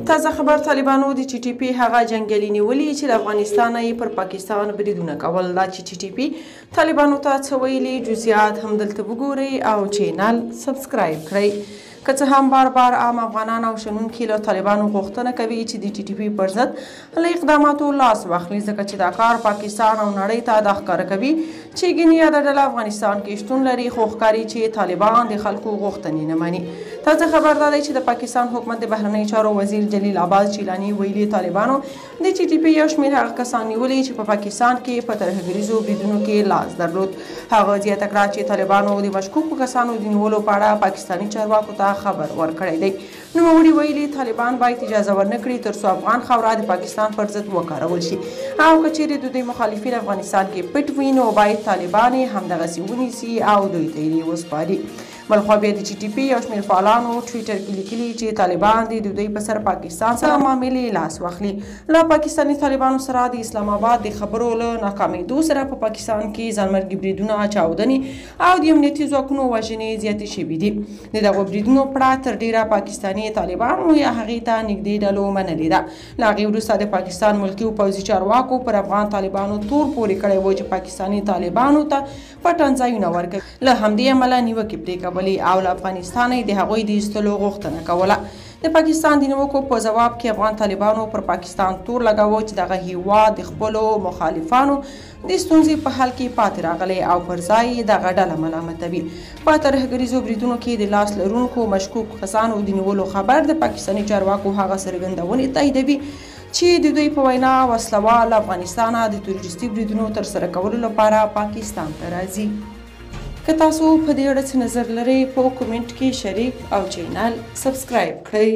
تازه خبر طالبانو د ټي ټي پی هغه جنګیالي نیولي چې د افغانستان یې پر پاکستان بریدونه کول. دا چې ټي ټي پی طالبانو ته څه ویلي جزئیات هم دلته وګورئ او چینل سبسکرایب کړئ. که څه هم بار بار عام افغانان او شنونکي له طالبانو غوښتنه کوي چې د ټي ټي پی پر ضد له اقداماتو لاس واخلي، ځکه چې دا کار پاکستان او نړۍ ته دا ښکاره کوي چې ګینې یاده ډله افغانستان کې شتون لري، خو ښکاري چې طالبان د خلکو غوښتنې نه مني. تازه خبر دا دی چې د پاکستان حکومت د بهرنیو چارو وزیر جلیل عباس چیلاني ویلي طالبانو د ټي ټي پی یو شمېر هغه کسان نیولي چې په پاکستان کې په ترهګریزو بریدونو کې لاس درلود. هغه زیاته کړه چې طالبانو د مشکوکو کسانو د نیولو په اړه پاکستاني چارواکو ته خبر ورکړی دی. نوموړي ویلي طالبان باید اجازه ورنه کړي ترڅو افغان خاوره د پاکستان پر ضد وکارول شي، او که چیرې د دوی مخالفین افغانستان کې پټ وي نو باید طالبان یې همدغسې ونیسي او دوی ته یې وسپاري. بلخوا بیا د ټي ټي پی یو شمېر فعالانو ټویټر کې لیکلي چې طالبان د دوی په سر پاکستان سره معاملې لاس واخلي. له پاکستاني طالبانو سره د اسلام آباد د خبرو له ناکامېدو سره په پاکستان کې ځانمرګي بریدونه، چاودنې او د امنیتي ځواکونو وژنې زیاتې شوي دي. د دغو بریدونو پړه تر ډیره پاکستاني طالبانو یا هغې ته نږدې ډلو منلې ده. له هغې وروسته د پاکستان ملکي او پوځي چارواکو پر افغان طالبانو تور پورې کړی و چې پاکستاني طالبانو ته پټن ځایونه ورکوي. له همدې امله نیوکې پرې او له افغانستان د هغوی د ایستلو غوښتنه کوله. د پاکستان د نیوکو په ځواب کې افغان طالبانو پر پاکستان تور لګاوه چې دغه هیواد د خپلو مخالفانو د ستونزې په حل کې پاتې راغلی او پر ځای یې دغه ډله ملامتوي. په ترهګریزو بریدونو کې د لاس لرونکو مشکوک کسانو د نیولو خبر د پاکستاني چارواکو هغه څرګندونې تاییدوي چې د دوی په وینا وسلوال افغانستان د تروریستي بریدونو ترسره کولو لپاره پاکستان ته راځي. که تاسو په دې اړه څه نظر لرئ په کومنټ کې شریک او چینل سبسکرایب کړئ.